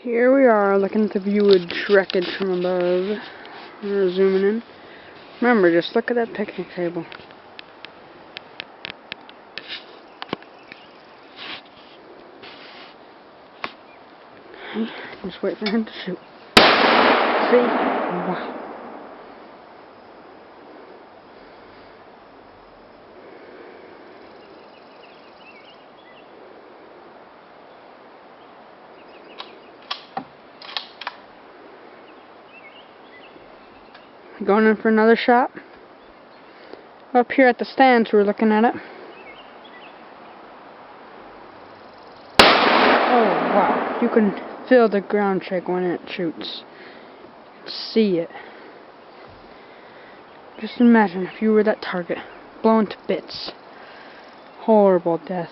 Here we are looking at the viewage wreckage from above. We're zooming in. Remember, just look at that picnic table. Just wait for him to shoot. See? Wow. Going in for another shot. Up here at the stands, we're looking at it. Oh wow, you can feel the ground shake when it shoots. See it. Just imagine if you were that target, blown to bits. Horrible death.